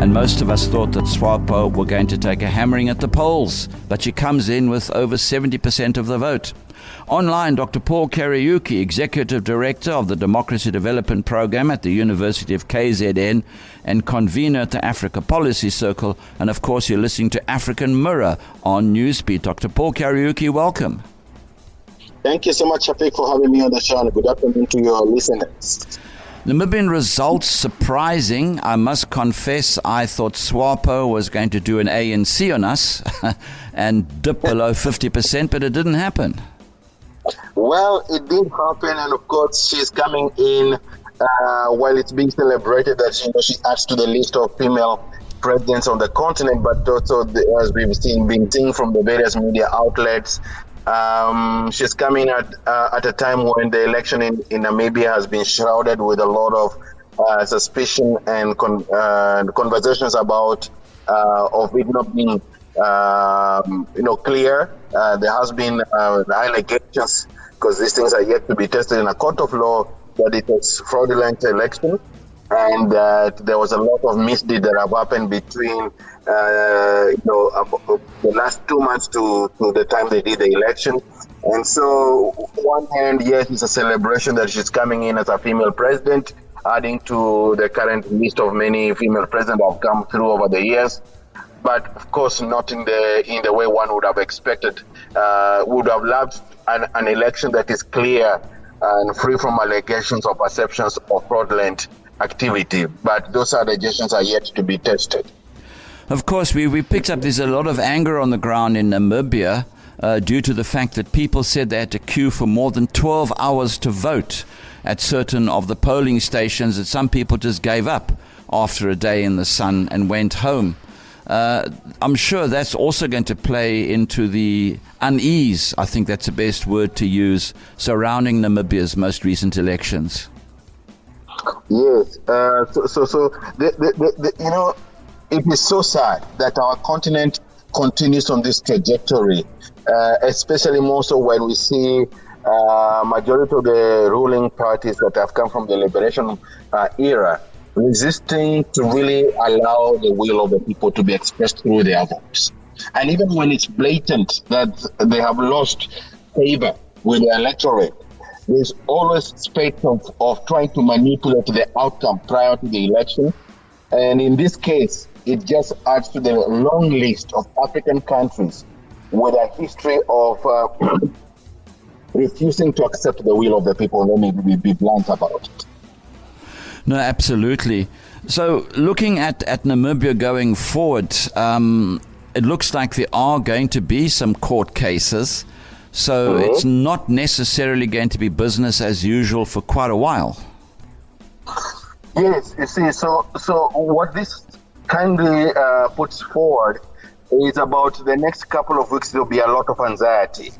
and most of us thought that SWAPO were going to take a hammering at the polls, but she comes in with over 70% of the vote. Online, Dr. Paul Kariuki, Executive Director of the Democracy Development Program at the University of KZN and convener at the Africa Policy Circle. And of course, you're listening to African Mirror on Newsbeat. Dr. Paul Kariuki, welcome. Thank you so much, Shafiq, for having me on the show, and good afternoon to your listeners. Namibian results surprising. I must confess, I thought SWAPO was going to do an ANC on us and dip below 50%, but it didn't happen. Well, it did happen, and of course, she's coming in while it's being celebrated that she adds to the list of female presidents on the continent, but also, as we've been seeing from the various media outlets, she's coming at a time when the election in Namibia has been shrouded with a lot of suspicion and conversations about of it not being clear. There has been allegations, because these things are yet to be tested in a court of law, that it was fraudulent election, and that there was a lot of misdeed that have happened between the last 2 months to the time they did the election. And so, on one hand, yes, it's a celebration that she's coming in as a female president, adding to the current list of many female presidents that have come through over the years. But of course, not in the way one would have expected. Would have loved an election that is clear and free from allegations or perceptions of fraudulent activity. But those allegations are yet to be tested. Of course, we picked up there's a lot of anger on the ground in Namibia due to the fact that people said they had to queue for more than 12 hours to vote at certain of the polling stations, that some people just gave up after a day in the sun and went home. I'm sure that's also going to play into the unease, I think that's the best word to use, surrounding Namibia's most recent elections. Yes. It is so sad that our continent continues on this trajectory, especially more so when we see majority of the ruling parties that have come from the liberation era resisting to really allow the will of the people to be expressed through their votes. And even when it's blatant that they have lost favor with the electorate, there's always space of trying to manipulate the outcome prior to the election. And in this case, it just adds to the long list of African countries with a history of refusing to accept the will of the people. Let me be blunt about it. No, absolutely. So looking at Namibia going forward, it looks like there are going to be some court cases. So it's not necessarily going to be business as usual for quite a while. Yes, you see, so what this kindly puts forward is about the next couple of weeks, there'll be a lot of anxiety.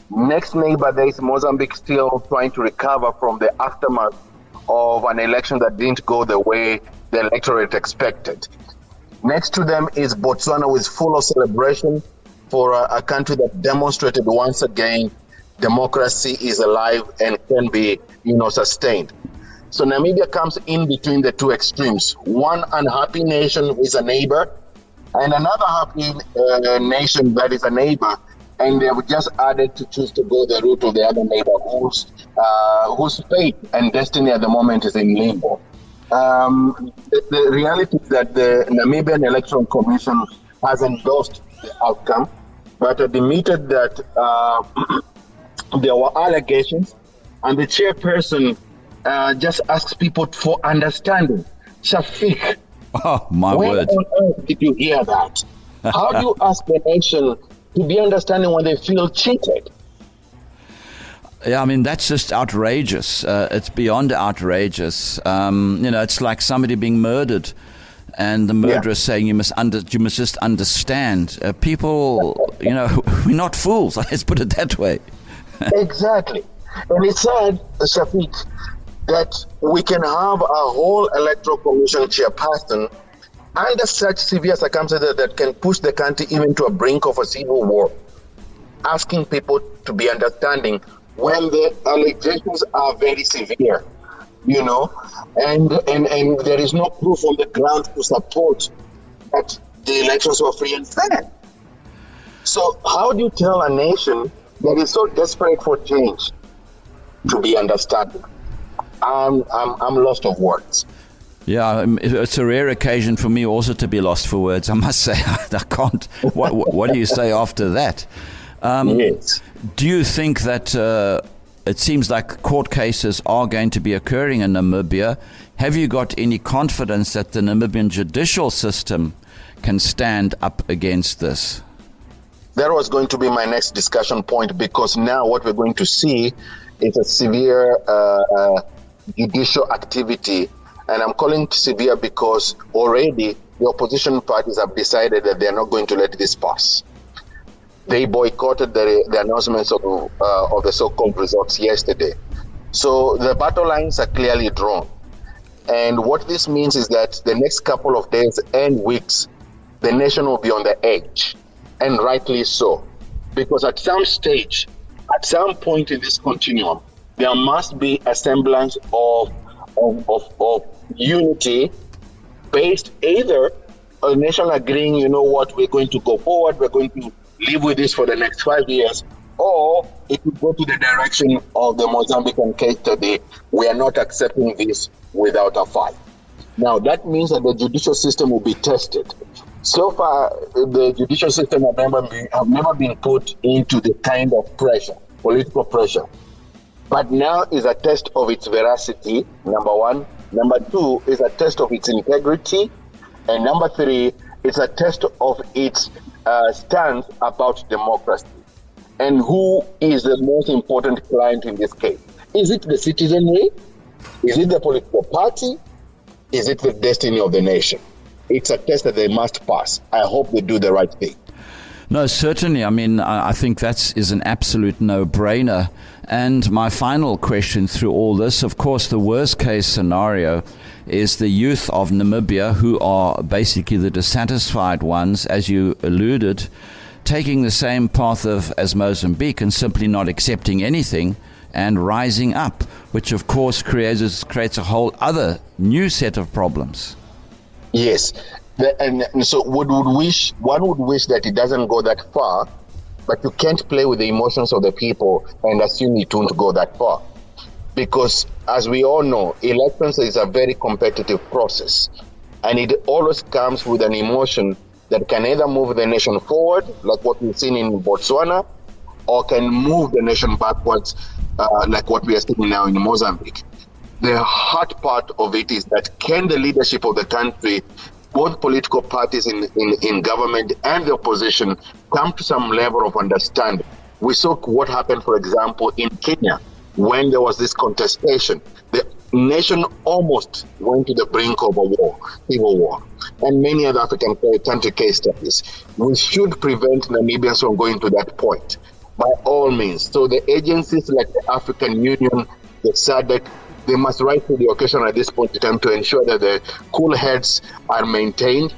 Next neighbor there is Mozambique, still trying to recover from the aftermath of an election that didn't go the way the electorate expected. Next to them is Botswana, with full of celebration for a country that demonstrated once again democracy is alive and can be, sustained. So Namibia comes in between the two extremes. One unhappy nation is a neighbor, and another happy nation that is a neighbor, and they have just added to choose to go the route of the other neighbor whose fate and destiny at the moment is in limbo. The reality is that the Namibian Electoral Commission has endorsed the outcome, but admitted that there were allegations, and the chairperson just asks people for understanding. Shafiq, oh my word! When on earth did you hear that? How do you ask the nation to be understanding when they feel cheated? Yeah, I mean, that's just outrageous. It's beyond outrageous. It's like somebody being murdered and the murderer saying you must just understand. People, we're not fools. Let's put it that way. Exactly. And it's sad, Shafiq, that we can have a whole electoral commission chairperson under such severe circumstances that can push the country even to a brink of a civil war, asking people to be understanding when the allegations are very severe, and there is no proof on the ground to support that the elections were free and fair. So how do you tell a nation that is so desperate for change to be understanding? I'm lost of words. Yeah, it's a rare occasion for me also to be lost for words. I must say, I can't. What do you say after that? Yes. Do you think that it seems like court cases are going to be occurring in Namibia? Have you got any confidence that the Namibian judicial system can stand up against this? That was going to be my next discussion point, because now what we're going to see is a severe judicial activity. And I'm calling it severe because already the opposition parties have decided that they're not going to let this pass. They boycotted the announcements of the so-called results yesterday. So the battle lines are clearly drawn. And what this means is that the next couple of days and weeks, the nation will be on the edge, and rightly so. Because at some stage, at some point in this continuum, there must be a semblance of unity based either a nation agreeing, you know what, we're going to go forward, we're going to live with this for the next 5 years, or it would go to the direction of the Mozambican case today. We are not accepting this without a fight. Now, that means that the judicial system will be tested. So far, the judicial system have never been put into the kind of pressure, political pressure. But now is a test of its veracity, number one. Number two is a test of its integrity. And number three is a test of its stance about democracy. And who is the most important client in this case? Is it the citizenry? Is it the political party? Is it the destiny of the nation? It's a test that they must pass. I hope they do the right thing. No, certainly. I mean, I think that is an absolute no-brainer. And my final question through all this, of course, the worst case scenario is the youth of Namibia, who are basically the dissatisfied ones, as you alluded, taking the same path as Mozambique and simply not accepting anything and rising up, which of course creates a whole other new set of problems. Yes. And so one would wish that it doesn't go that far, but you can't play with the emotions of the people and assume it won't go that far. Because as we all know, elections is a very competitive process, and it always comes with an emotion that can either move the nation forward, like what we've seen in Botswana, or can move the nation backwards, like what we are seeing now in Mozambique. The hard part of it is that can the leadership of the country, both political parties in government and the opposition, come to some level of understanding? We saw what happened, for example, in Kenya, when there was this contestation. The nation almost went to the brink of a war, civil war, and many other African country case studies. We should prevent Namibians from going to that point, by all means. So the agencies like the African Union, the SADC, they must rise to the occasion at this point in time to ensure that the cool heads are maintained,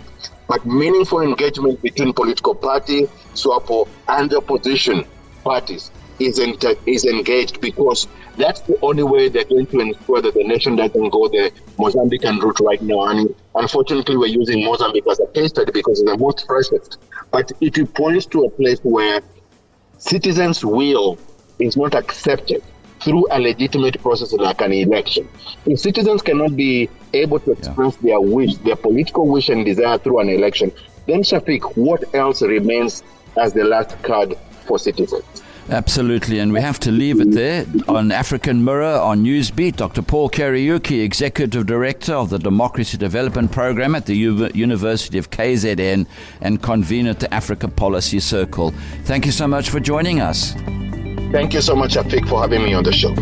but meaningful engagement between political party, SWAPO, and the opposition parties is engaged, because that's the only way they're going to ensure that the nation doesn't go the Mozambican route right now. And unfortunately, we're using Mozambique as a case study because it's the most freshest. But it points to a place where citizens' will is not accepted through a legitimate process like an election. If citizens cannot be able to express their wish, their political wish and desire through an election, then Shafiq, what else remains as the last card for citizens? Absolutely, and we have to leave it there. On African Mirror, on Newsbeat, Dr. Paul Kariuki, Executive Director of the Democracy Development Program at the University of KZN and convener at the Africa Policy Circle. Thank you so much for joining us. Thank you so much, Shafiq, for having me on the show.